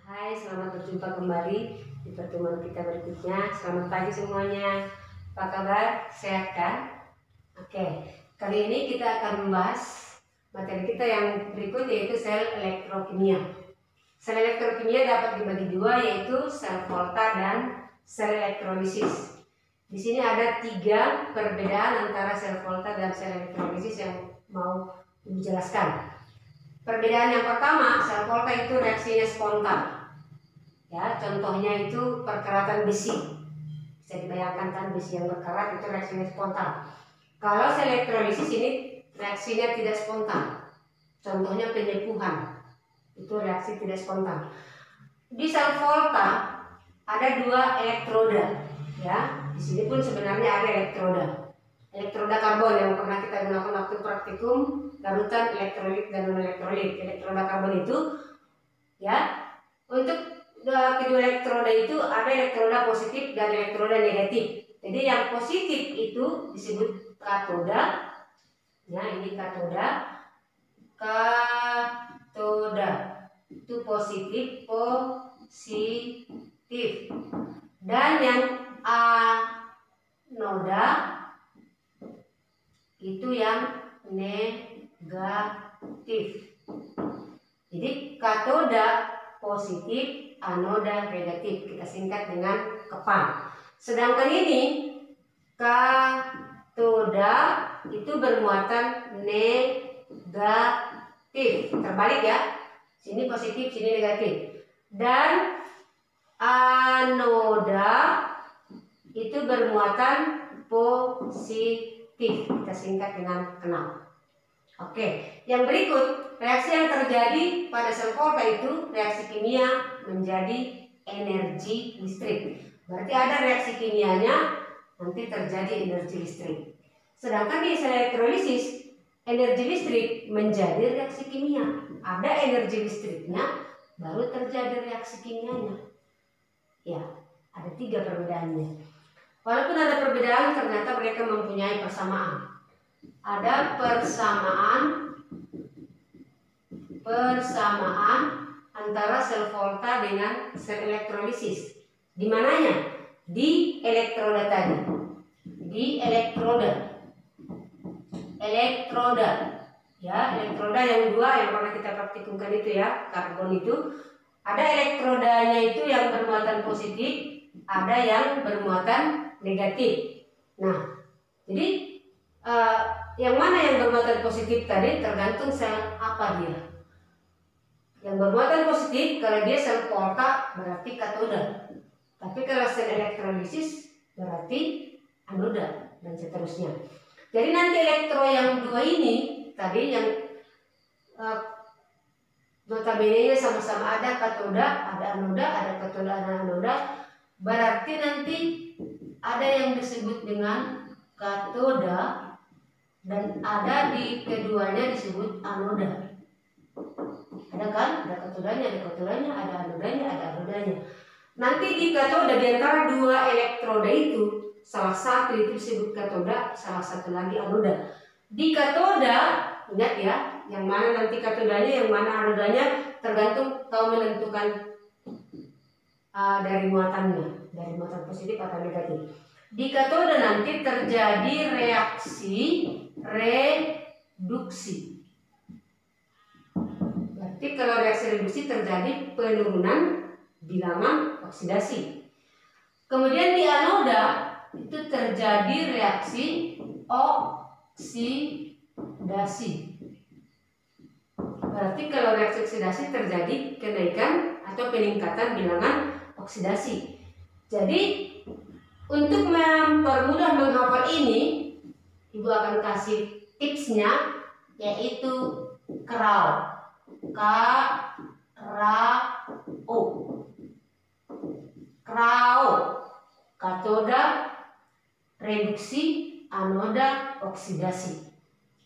Hai, selamat berjumpa kembali di pertemuan kita berikutnya. Selamat pagi semuanya. Apa kabar? Sehat kan? Oke, kali ini kita akan membahas materi kita yang berikut, yaitu sel elektrokimia. Sel elektrokimia dapat dibagi dua, yaitu sel Volta dan sel elektrolisis. Di sini ada 3 perbedaan antara sel Volta dan sel elektrolisis yang mau dijelaskan. Perbedaan yang pertama, sel Volta itu reaksinya spontan. Ya, contohnya itu perkeratan besi. Bisa dibayangkan kan, besi yang berkerat itu reaksinya spontan. Kalau sel elektrolisis ini reaksinya tidak spontan. Contohnya penyepuhan. Itu reaksi tidak spontan. Di sel Volta ada 2 elektroda. Ya, di sini pun sebenarnya ada elektroda. Elektroda karbon yang pernah kita gunakan waktu praktikum larutan elektrolit dan non elektrolit. Elektroda karbon itu, ya, untuk kedua elektroda itu ada elektroda positif dan elektroda negatif. Jadi yang positif itu disebut katoda. Ya, ini katoda. Katoda itu positif. Dan yang anoda itu yang negatif. Jadi katoda positif, anoda negatif, kita singkat dengan KEPAN. Sedangkan ini katoda itu bermuatan negatif, terbalik ya, sini positif, sini negatif. Dan anoda itu bermuatan positif, kita singkat dengan KENAP. Oke, yang berikut, reaksi yang terjadi pada sel Volta itu reaksi kimia menjadi energi listrik. Berarti ada reaksi kimianya, nanti terjadi energi listrik. Sedangkan di sel elektrolisis, energi listrik menjadi reaksi kimia. Ada energi listriknya, baru terjadi reaksi kimianya. Ya, ada 3 perbedaannya. Walaupun ada perbedaan, ternyata mereka mempunyai persamaan. Ada persamaan antara sel Volta dengan sel elektrolisis. Di mananya? Di elektroda tadi. Di elektroda. Ya, elektroda yang 2 yang pernah kita praktikumkan itu ya, karbon itu. Ada elektrodanya itu yang bermuatan positif, ada yang bermuatan negatif. Nah, jadi yang mana yang bermuatan positif tadi tergantung sel apa dia. Yang bermuatan positif kalau dia sel Volta berarti katoda. Tapi kalau sel elektrolisis berarti anoda dan seterusnya. Jadi nanti elektro yang 2 ini tadi yang notabene sama-sama ada katoda, ada anoda, ada katoda, ada anoda. Berarti nanti ada yang disebut dengan katoda dan ada di keduanya disebut anoda. Ada kan? Ada katodanya, ada anodanya, ada anodanya. Nanti di katoda, di antara 2 elektroda itu, salah satu itu disebut katoda, salah satu lagi anoda. Di katoda, ingat ya, yang mana nanti katodanya, yang mana anodanya, tergantung kau menentukan dari muatannya, dari muatan positif atau negatif. Di katoda nanti terjadi reaksi reduksi. Berarti kalau reaksi reduksi terjadi penurunan bilangan oksidasi. Kemudian di anoda itu terjadi reaksi oksidasi. Berarti kalau reaksi oksidasi terjadi kenaikan atau peningkatan bilangan oksidasi. Jadi untuk mempermudah menghafal ini, Ibu akan kasih tipsnya, yaitu KRAO. K-R-A-O. KRAO. Katoda, reduksi, anoda, oksidasi.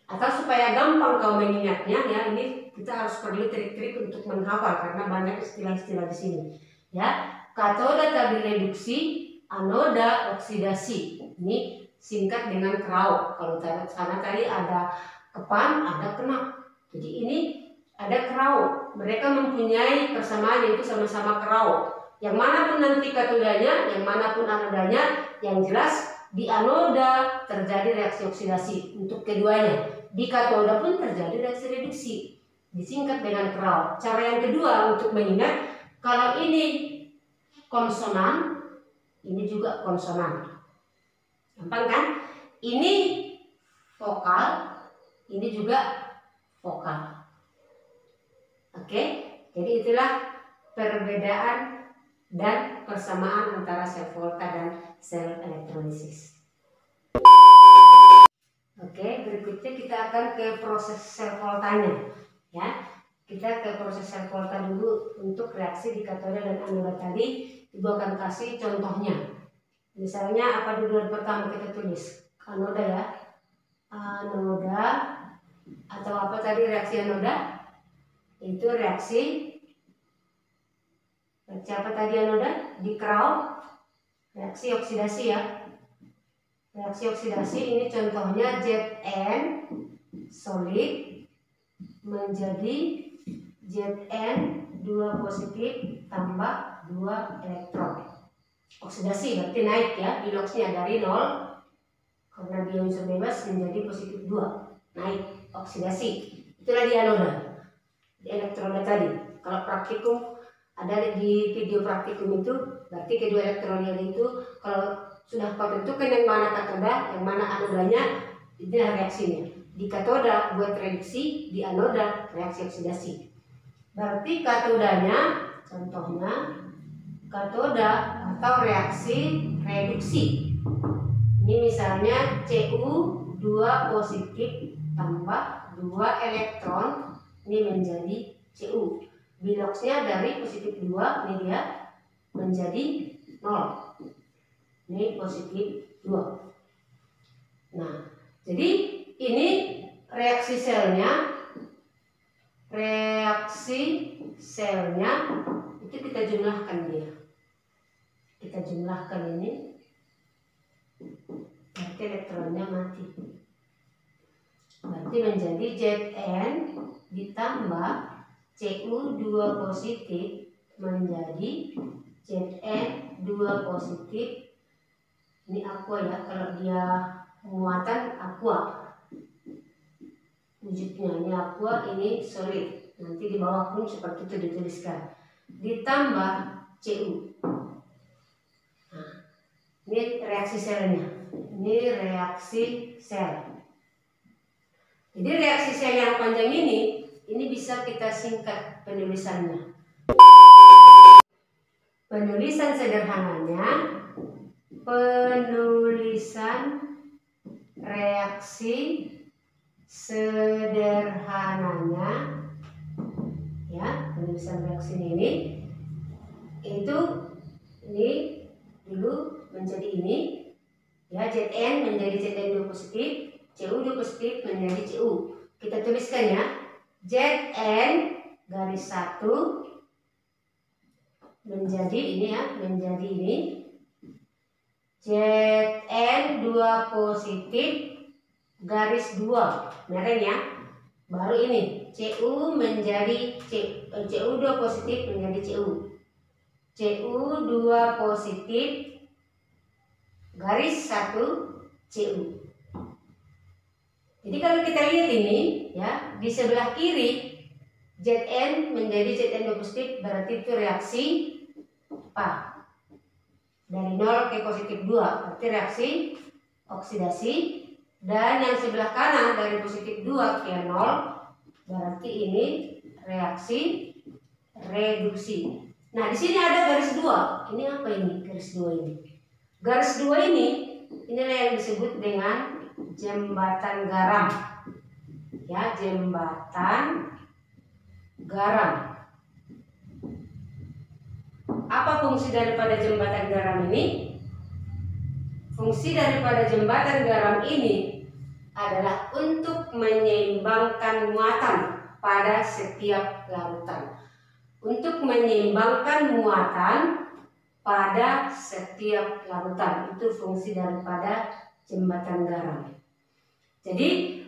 Atau supaya gampang kau mengingatnya, ya, ini kita harus perlu trik-trik untuk menghafal karena banyak istilah-istilah di sini. Ya, katoda tadi reduksi, anoda oksidasi. Ini singkat dengan KRAO. Kalau sana tadi ada KEPAN, ada KENAP. Jadi ini ada KRAO. mereka mempunyai persamaan, yaitu sama-sama kerau. Yang manapun nanti katodanya, yang manapun anodanya, yang jelas di anoda terjadi reaksi oksidasi untuk keduanya. Di katoda pun terjadi reaksi reduksi, disingkat dengan kerau. Cara yang kedua untuk mengingat, kalau ini konsonan, ini juga konsonan. Gampang kan? Ini vokal, ini juga vokal. Oke, jadi itulah perbedaan dan persamaan antara sel volta dan sel elektrolisis. Oke, berikutnya kita akan ke proses sel voltanya, ya. Kita ke proses sel volta dulu untuk reaksi di katoda dan anoda tadi. Ibu akan kasih contohnya. Misalnya apa dulu yang pertama kita tulis? Anoda ya. Anoda atau apa tadi reaksi anoda? Itu reaksi apa tadi anoda? Di kerau reaksi oksidasi ya. Reaksi oksidasi ini contohnya Zn solid menjadi Zn 2 positif tambah 2 elektron. Oksidasi berarti naik ya, biloxnya dari 0 karena dia unsur bebas menjadi positif 2, naik oksidasi. Itulah di anoda, di elektronnya tadi. Kalau praktikum ada di video praktikum itu berarti kedua elektronnya itu kalau sudah kau tentukan yang mana katoda, yang mana anodanya, inilah reaksinya. Di katoda buat reduksi, di anoda reaksi oksidasi. Berarti katodanya, contohnya katoda atau reaksi reduksi. Ini misalnya Cu2 positif tambah 2 elektron, ini menjadi Cu. Biloxnya dari positif 2, ini dia menjadi 0. Ini positif 2. Nah, jadi ini reaksi selnya itu kita jumlahkan dia. Kita jumlahkan ini, berarti elektronnya mati. Berarti menjadi Zn ditambah Cu2 positif menjadi Zn 2 positif. Ini aqua ya, kalau dia muatan aqua. Wujudnya ini aqua, ini solid. Nanti di bawah pun seperti itu dituliskan. Ditambah Cu. Nah, ini reaksi selnya. Ini reaksi sel. Jadi reaksi sel yang panjang ini bisa kita singkat penulisannya. Penulisan sederhananya, penulisan reaksi sederhananya, ya, penulisan reaksi ini itu ini dulu menjadi ini ya, Zn menjadi Zn 2 positif, Cu2 positif menjadi Cu. Kita tuliskan ya, Zn garis 1 menjadi ini ya, menjadi ini Zn 2 positif garis 2 merahnya, baru ini Cu menjadi Cu2 positif menjadi Cu. Cu2 positif garis 1 Cu. Jadi kalau kita lihat ini ya, di sebelah kiri Zn menjadi Zn 2 positif, berarti itu reaksi apa? Dari 0 ke positif 2, berarti reaksi oksidasi. Dan yang sebelah kanan dari positif 2 ke 0, berarti ini reaksi reduksi. Nah, di sini ada garis 2. Ini apa ini garis 2 ini? Garis 2 inilah yang disebut dengan jembatan garam. Ya, jembatan garam. Apa fungsi daripada jembatan garam ini? Fungsi daripada jembatan garam ini adalah untuk menyeimbangkan muatan pada setiap larutan. Untuk menyeimbangkan muatan pada setiap larutan, itu fungsi daripada jembatan garam. Jadi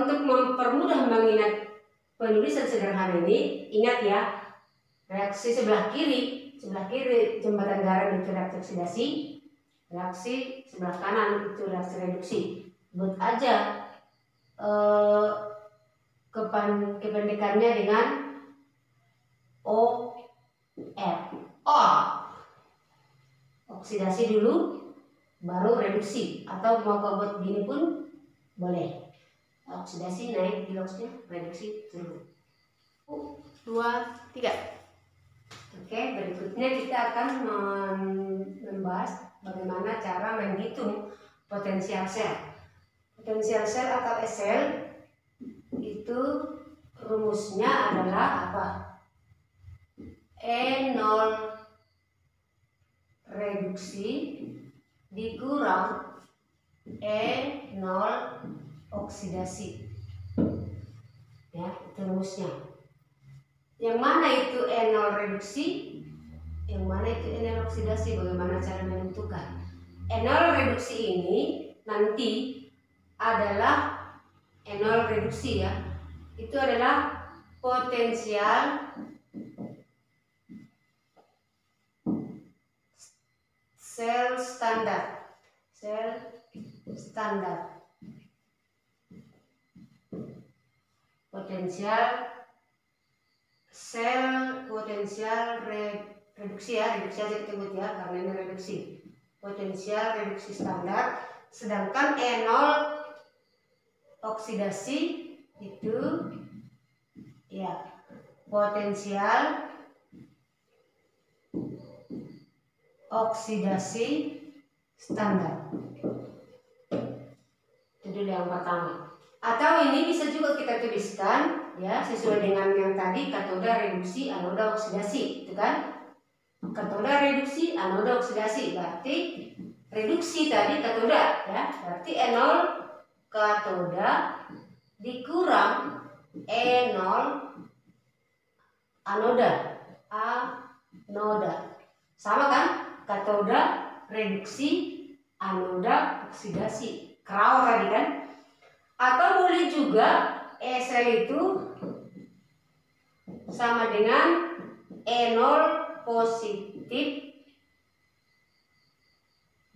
untuk mempermudah mengingat penulisan sederhana ini, ingat ya, reaksi sebelah kiri jembatan garam itu reaksi oksidasi, reaksi sebelah kanan itu reaksi reduksi. Buat aja kependekannya dengan OR. Oksidasi dulu, baru reduksi, atau mau kau buat begini pun boleh. Oksidasi naik gilausnya, reduksi turun. 2, 3. Oke, berikutnya kita akan membahas bagaimana cara menghitung potensial sel. Potensial sel atau sel itu rumusnya adalah apa? E0 reduksi dikurang E0 oksidasi. Ya, itu rumusnya. Yang mana itu E0 reduksi? Yang mana itu E0 oksidasi? Bagaimana cara menentukan? E0 reduksi ini nanti adalah E0 reduksi ya. Itu adalah potensial sel standar. Potensial reduksi ya, reduksi aja kita sebut ya karena ini reduksi. Potensial reduksi standar, sedangkan E0 oksidasi itu ya potensial oksidasi standar. Itu dulu yang pertama. Atau ini bisa juga kita tuliskan ya sesuai dengan yang tadi, katoda reduksi, anoda oksidasi, itu kan? Katoda reduksi, anoda oksidasi, berarti reduksi tadi katoda ya, berarti E0 katoda dikurang E0 anoda. Sama kan? Katoda reduksi, anoda oksidasi. Kerau tadi kan? Atau boleh juga sel itu sama dengan E0 positif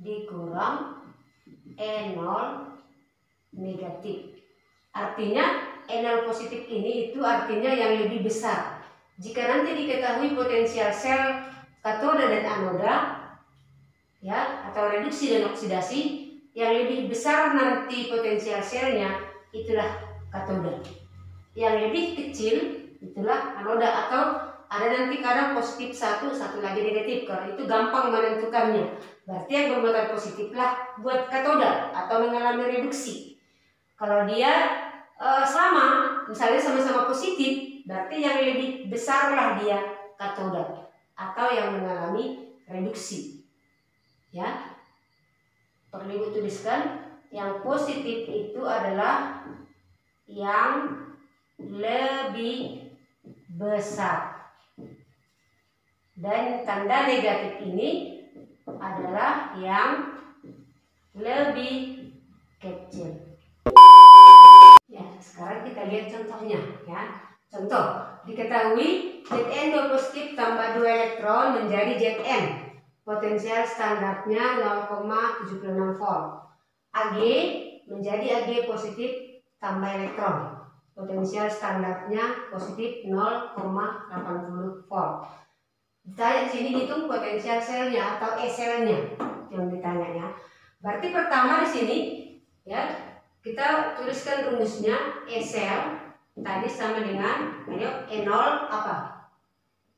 dikurang E0 negatif. Artinya E0 positif ini itu artinya yang lebih besar. Jika nanti diketahui potensial sel katoda dan anoda ya, atau reduksi dan oksidasi, yang lebih besar nanti potensial selnya itulah katoda. Yang lebih kecil itulah anoda, atau ada nanti kadang positif satu lagi negatif. Kalau itu gampang menentukannya. Berarti yang bermuatan positif lah buat katoda atau mengalami reduksi. Kalau dia sama, misalnya sama-sama positif, berarti yang lebih besar lah dia katoda atau yang mengalami reduksi. Ya, perlu tuliskan yang positif itu adalah yang lebih besar, dan tanda negatif ini adalah yang lebih kecil. Ya, sekarang kita lihat contohnya ya. Contoh, diketahui Zn 2 positif tambah 2 elektron menjadi Zn. Potensial standarnya 0,76 volt. Ag menjadi Ag positif tambah elektron. Potensial standarnya positif 0,80 volt. Ditanya di sini hitung potensial selnya atau E-selnya yang ditanya ya. Berarti pertama di sini ya kita tuliskan rumusnya E-sel tadi sama dengan E0 apa?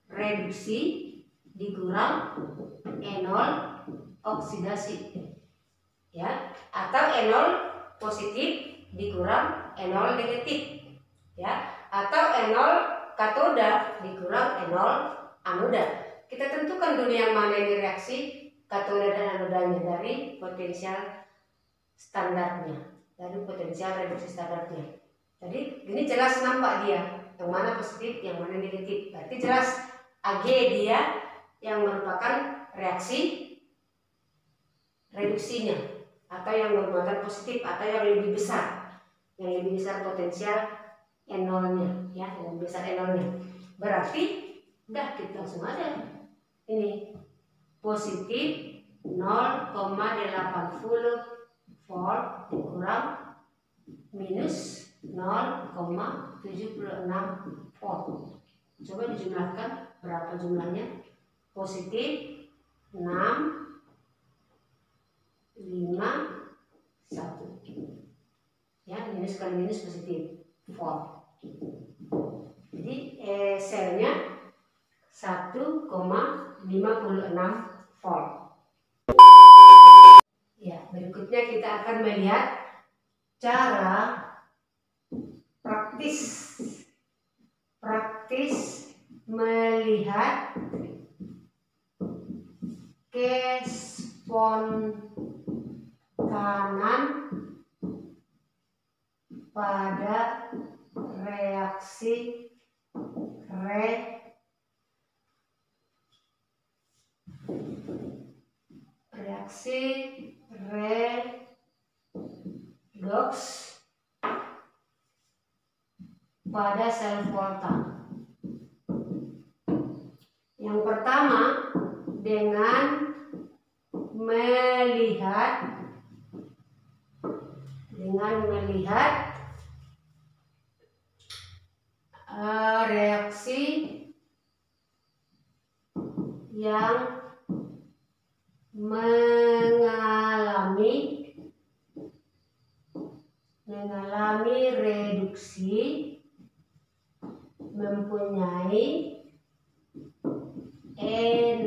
Reduksi dikurang E0 oksidasi ya, atau E0 positif dikurang E0 negatif ya, atau E0 katoda dikurang E0 anoda. Kita tentukan dulu yang mana ini reaksi katoda dan anodanya dari potensial standarnya, dari potensial reduksi standarnya. Jadi ini jelas nampak dia yang mana positif, yang mana negatif. Berarti jelas Ag dia yang merupakan reaksi reduksinya atau yang bermuatan positif atau yang lebih besar potensial N0-nya ya, yang besar N0-nya. Berarti udah kita langsung aja. Ini positif 0,80 volt dikurang minus 0,76 volt. Coba dijumlahkan berapa jumlahnya? Positif 6, 5, 1. Ya, minus kali minus positif volt. Jadi selnya 1,56 volt. Ya, berikutnya kita akan melihat cara praktis melihat kespontanan pada reaksi redox pada sel volta. Yang pertama dengan melihat reaksi yang mengalami reduksi mempunyai E0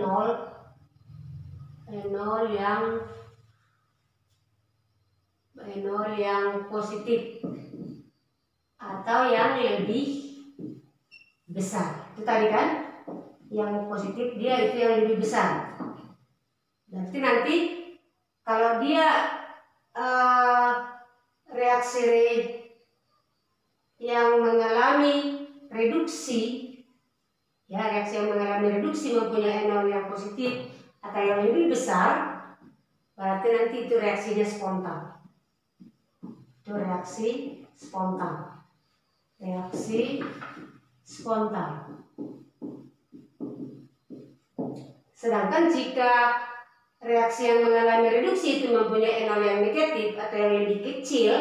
yang positif atau yang lebih besar. Itu tadi kan yang positif dia itu yang lebih besar. Berarti nanti kalau dia reaksi yang mengalami reduksi, ya reaksi yang mengalami reduksi mempunyai E0 yang positif atau yang lebih besar, berarti nanti itu reaksinya spontan. Itu reaksi spontan. Sedangkan jika reaksi yang mengalami reduksi itu mempunyai E0 yang negatif atau yang lebih kecil,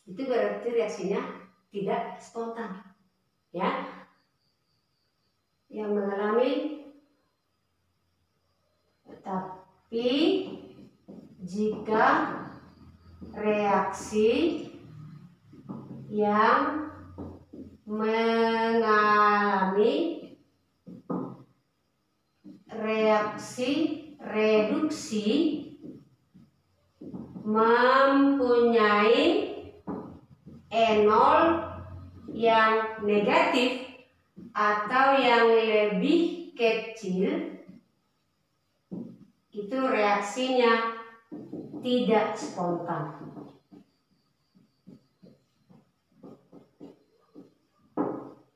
itu berarti reaksinya tidak spontan. Ya. Yang mengalami, tapi jika reaksi yang mengalami reaksi reduksi mempunyai E0 yang negatif atau yang lebih kecil, itu reaksinya tidak spontan.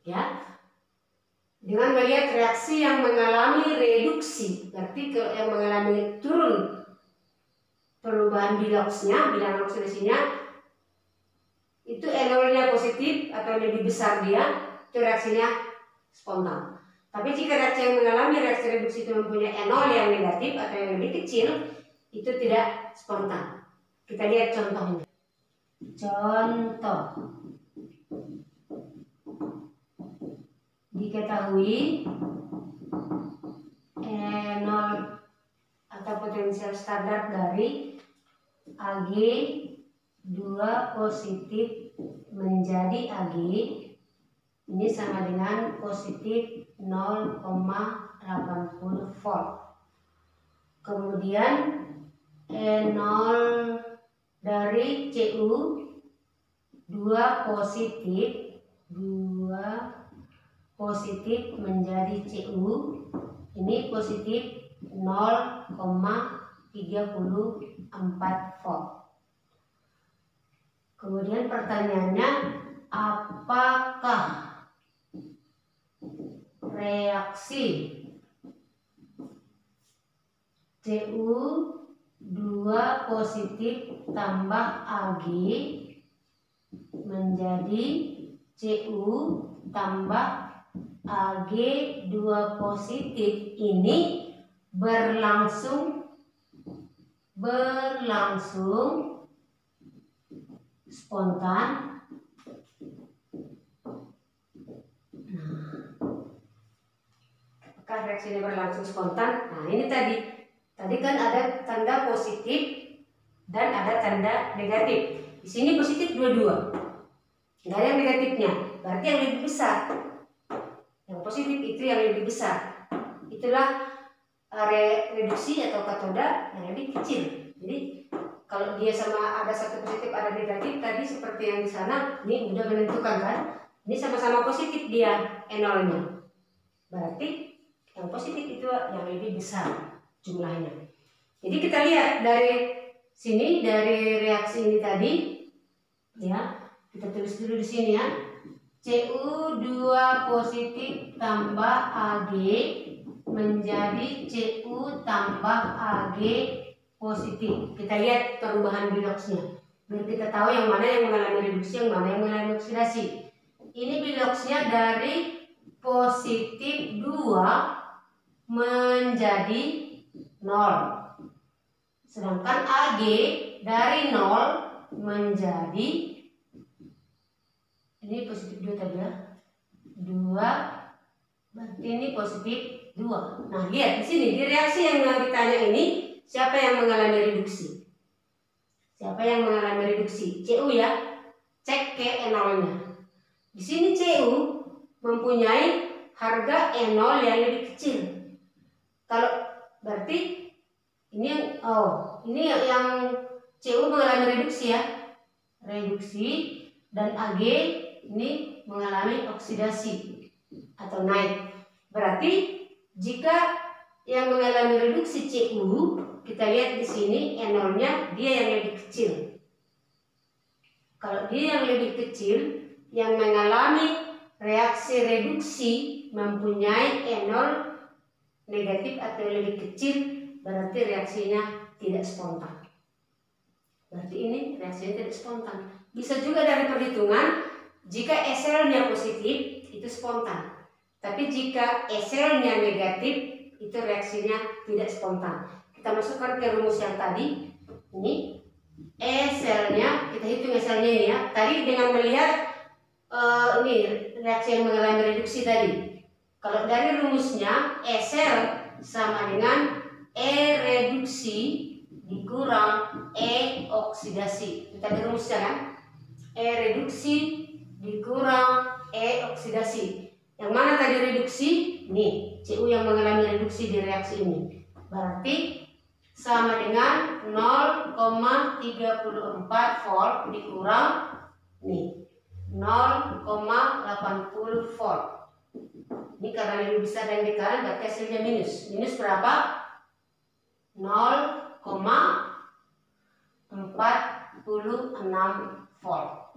Ya, dengan melihat reaksi yang mengalami reduksi, berarti kalau yang mengalami turun perubahan bilang oksidasinya, itu E0-nya positif atau lebih besar dia, itu reaksinya spontan. Tapi jika reaksi yang mengalami reaksi reduksi itu mempunyai E0 yang negatif atau yang lebih kecil, itu tidak spontan. Kita lihat contohnya. Contoh. Diketahui E0 atau potensial standar dari Ag 2 positif menjadi Ag ini sama dengan positif 0,80 volt. Kemudian E0 dari Cu 2 positif menjadi Cu ini positif 0,34 volt. Kemudian pertanyaannya, apakah reaksi Cu2 positif tambah Ag menjadi Cu tambah Ag 2 positif ini berlangsung spontan. Apakah reaksi ini berlangsung spontan? Nah, ini tadi kan ada tanda positif dan ada tanda negatif. Di sini positif dua-dua, nggak ada yang negatifnya, berarti yang lebih besar. Yang positif itu yang lebih besar. Itulah reduksi atau katoda yang lebih kecil. Jadi kalau dia sama ada satu positif ada negatif tadi seperti yang di sana, ini udah menentukan kan? Ini sama-sama positif dia nolnya. Berarti yang positif itu yang lebih besar jumlahnya. Jadi kita lihat dari sini, dari reaksi ini tadi, ya kita tulis dulu di sini ya. Cu 2 positif tambah Ag menjadi Cu tambah Ag positif. Kita lihat perubahan biloxnya, biar kita tahu yang mana yang mengalami reduksi, yang mana yang mengalami oksidasi. Ini biloxnya dari positif 2 menjadi 0. Sedangkan Ag dari 0 menjadi, ini positif 2 tadi ya, 2, berarti ini positif 2. Nah, lihat di sini di reaksi yang ditanya ini, siapa yang mengalami reduksi? Siapa yang mengalami reduksi? Cu ya. Cek ke enolnya. Di sini Cu mempunyai harga enol yang lebih kecil. Kalau berarti ini yang Cu mengalami reduksi ya. Reduksi, dan Ag ini mengalami oksidasi atau naik. Berarti jika yang mengalami reduksi Cu, kita lihat di sini enolnya dia yang lebih kecil. Kalau dia yang lebih kecil, yang mengalami reaksi reduksi mempunyai enol negatif atau lebih kecil, berarti reaksinya tidak spontan. Berarti ini reaksinya tidak spontan. Bisa juga dari perhitungan, jika SL-nya positif itu spontan. Tapi jika SL-nya negatif itu reaksinya tidak spontan. Kita masukkan ke rumus yang tadi. Ini SL-nya, kita hitung SL-nya ini ya. Tadi dengan melihat ini reaksi yang mengalami reduksi tadi. Kalau dari rumusnya SL sama dengan E reduksi dikurang E oksidasi. Kita di rumusnya kan? E reduksi dikurang E oksidasi. Yang mana tadi reduksi? Nih, Cu yang mengalami reduksi di reaksi ini. Berarti sama dengan 0,34 volt dikurang nih 0,80 volt. Ini karena lebih besar dari yang kanan, berarti hasilnya minus. Minus berapa? 0,46 volt.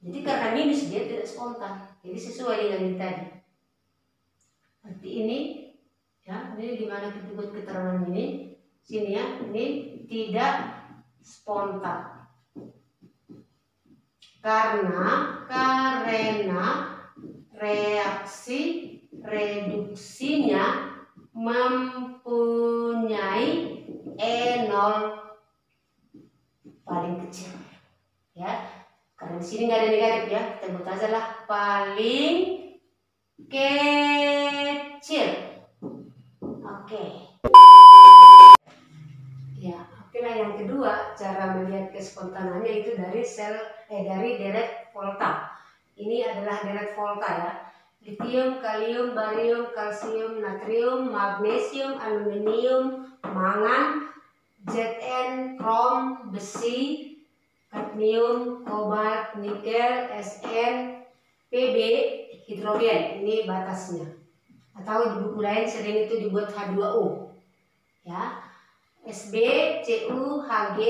Jadi karena minus dia tidak spontan. Jadi sesuai dengan yang tadi. Berarti ini ya, ini dimana kita buat keterangan ini? Sini ya, ini tidak spontan. Karena reaksi reduksinya mempunyai E0 paling kecil. Ya. Karena di sini nggak ada negatif ya, kita buat aja lah paling kecil. Oke. Ya, oke lah yang kedua cara melihat kespontanannya itu dari dari deret volta. Ini adalah deret volta ya. Lithium, kalium, barium, kalsium, natrium, magnesium, aluminium, mangan, Zn, krom, besi, kadmium, kobalt, nikel, Sn, Pb, hidrogen. Ini batasnya. Atau di buku lain sering itu dibuat H2O. Ya. Sb, Cu, Hg,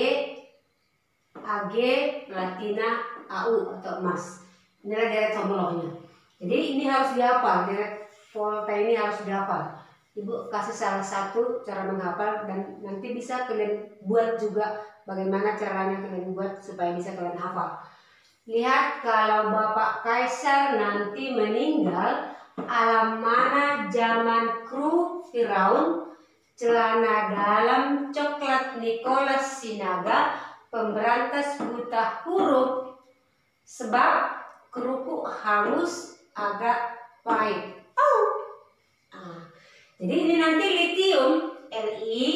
Ag, platina, Au atau emas. Inilah deret homolognya. Jadi ini harus dihafal, deret volta ini harus dihafal. Ibu kasih salah satu cara menghafal dan nanti bisa kalian buat juga bagaimana caranya kalian buat supaya bisa kalian hafal. Lihat kalau Bapak Kaisar nanti meninggal, alam mana zaman kru Firaun, celana dalam coklat Nicholas Sinaga, pemberantas buta huruf, sebab kerupuk hangus agak pahit. Jadi ini nanti litium Li,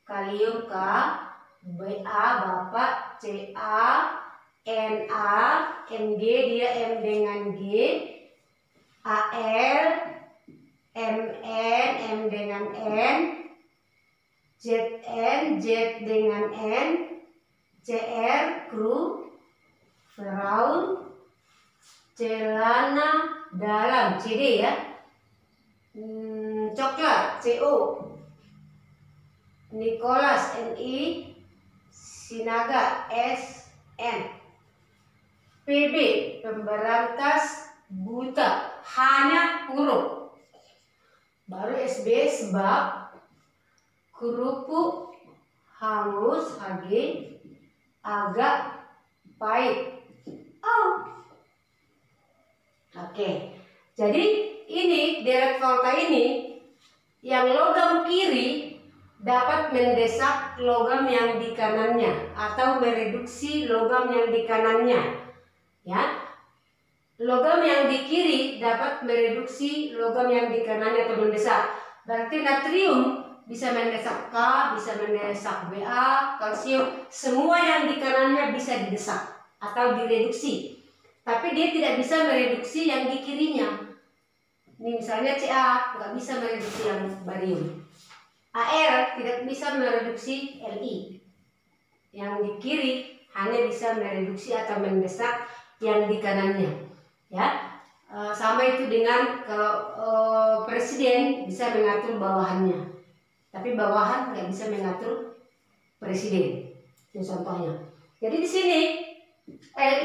kalium K, Ba Bapak, Ca, Na, Mg dia M dengan G, Al, Mn, M dengan N, Zn, Z dengan N, Cr, kru, Firaun, celana dalam, CD ya, coklat, CO, Nicholas, Ni, Sinaga, SN, PB, pemberantas buta, hanya huruf, baru SB sebab kerupuk hangus, HG, agak pahit. Oke, jadi ini deret volta ini yang logam kiri dapat mendesak logam yang di kanannya atau mereduksi logam yang di kanannya. Ya, logam yang di kiri dapat mereduksi logam yang di kanannya atau mendesak. Berarti natrium bisa mendesak K, bisa mendesak Ba, kalsium, semua yang di kanannya bisa didesak atau direduksi. Tapi dia tidak bisa mereduksi yang di kirinya. Ini misalnya Ca nggak bisa mereduksi yang barium. Ar tidak bisa mereduksi Li. Yang di kiri hanya bisa mereduksi atau mendesak yang di kanannya. Ya, sama itu dengan kalau presiden bisa mengatur bawahannya, tapi bawahan nggak bisa mengatur presiden. Itu contohnya. Jadi di sini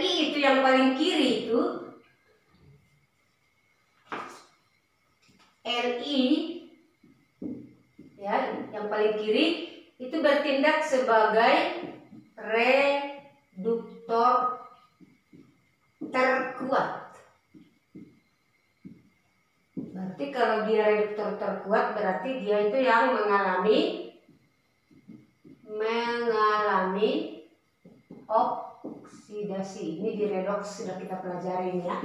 Li itu yang paling kiri itu Li ya, yang paling kiri itu bertindak sebagai reduktor terkuat. Berarti kalau dia reduktor terkuat berarti dia itu yang mengalami oksidasi. Ini di redoks sudah kita pelajari ya.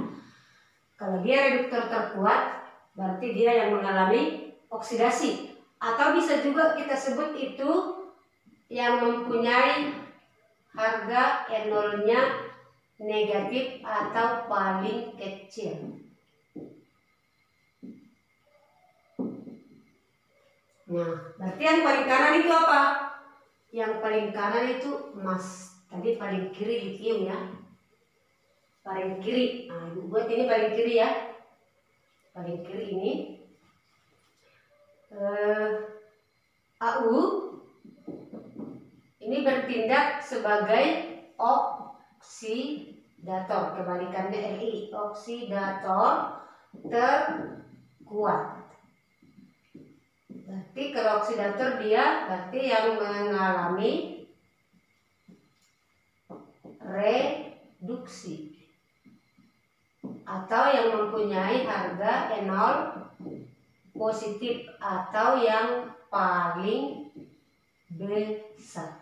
Kalau dia reduktor terkuat berarti dia yang mengalami oksidasi. Atau bisa juga kita sebut itu yang mempunyai harga enolnya negatif atau paling kecil. Nah, berarti yang paling kanan itu apa? Yang paling kanan itu emas. Tadi paling kiri litium ya. Paling kiri. Nah, Ibu buat ini paling kiri ya. Paling kiri ini. Au ini bertindak sebagai oksidator, kebalikannya Li, oksidator terkuat. Berarti kalau oksidator dia berarti yang mengalami reduksi atau yang mempunyai harga enol positif atau yang paling besar.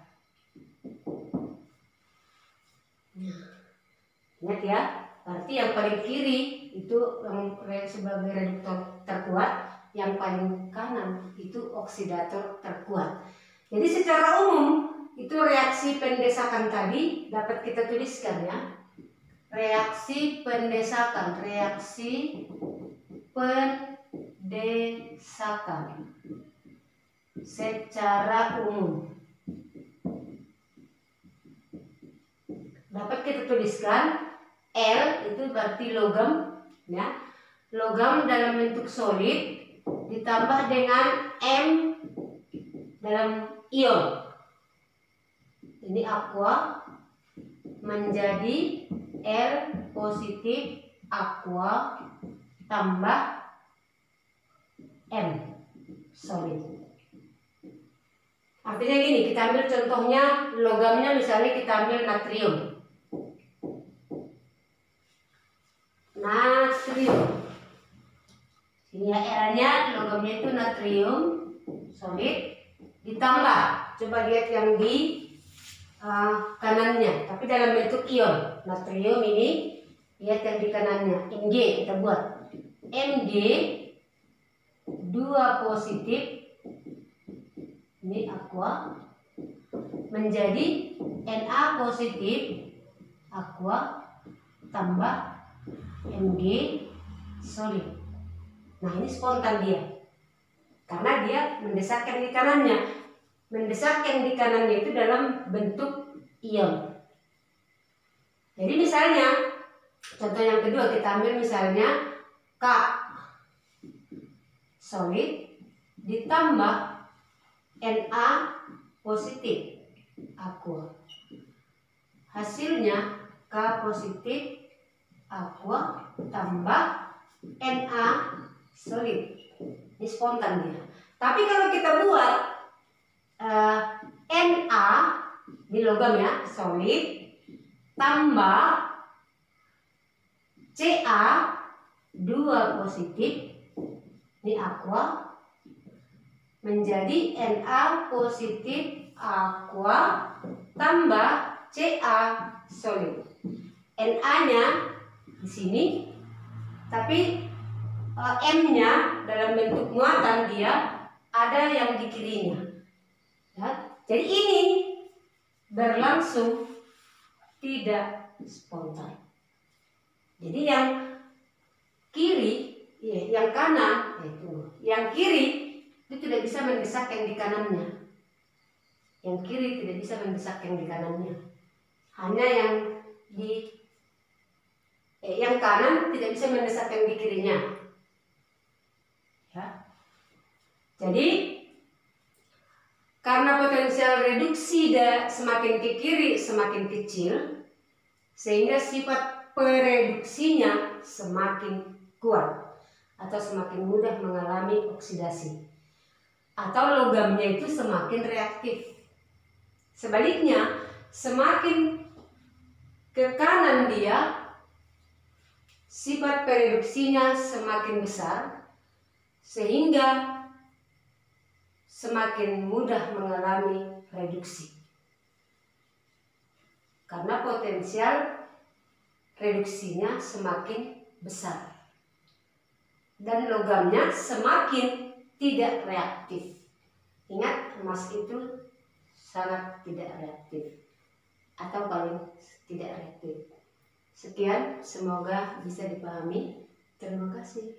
Ingat ya, berarti yang paling kiri itu yang sebagai reduktor terkuat, yang paling kanan itu oksidator terkuat. Jadi secara umum itu reaksi pendesakan tadi dapat kita tuliskan ya. Reaksi pendesakan, secara umum dapat kita tuliskan L itu berarti logam ya. Logam dalam bentuk solid ditambah dengan M dalam ion. Ini aqua menjadi L positif aqua tambah M solid. Artinya gini, kita ambil contohnya logamnya, misalnya kita ambil natrium. natrium. Ini ya R-nya, logamnya itu natrium solid, ditambah, coba lihat yang di kanannya, tapi dalam bentuk ion. Natrium ini, lihat yang di kanannya, Mg kita buat. Mg 2 positif, ini aqua, menjadi Na positif aqua tambah Mg solid. Nah, ini spontan dia, karena dia mendesak yang di kanannya. Mendesak yang di kanannya itu dalam bentuk ion. Jadi misalnya, contoh yang kedua kita ambil misalnya K solid ditambah Na positif aqua. Hasilnya K positif aqua tambah Na solid. Ini spontan dia. Tapi kalau kita buat Na di logam ya, solid tambah Ca 2 positif, ini aqua, menjadi Na positif aqua tambah Ca solid. Na-nya di sini, tapi M-nya dalam bentuk muatan dia ada yang di kirinya. Ya, jadi ini berlangsung tidak spontan. Jadi yang kiri, yang kanan, yang kiri itu tidak bisa mendesak yang di kanannya. Yang kiri tidak bisa mendesak yang di kanannya. Hanya yang di yang kanan tidak bisa mendesak yang di kirinya. Ya. Jadi karena potensial reduksi semakin ke kiri semakin kecil, sehingga sifat pereduksinya semakin kuat atau semakin mudah mengalami oksidasi, atau logamnya itu semakin reaktif. Sebaliknya, semakin ke kanan dia, sifat pereduksinya semakin besar, sehingga semakin mudah mengalami reduksi. Karena potensial reduksinya semakin besar. Dan logamnya semakin tidak reaktif. Ingat, emas itu sangat tidak reaktif. Atau paling tidak reaktif. Sekian, semoga bisa dipahami. Terima kasih.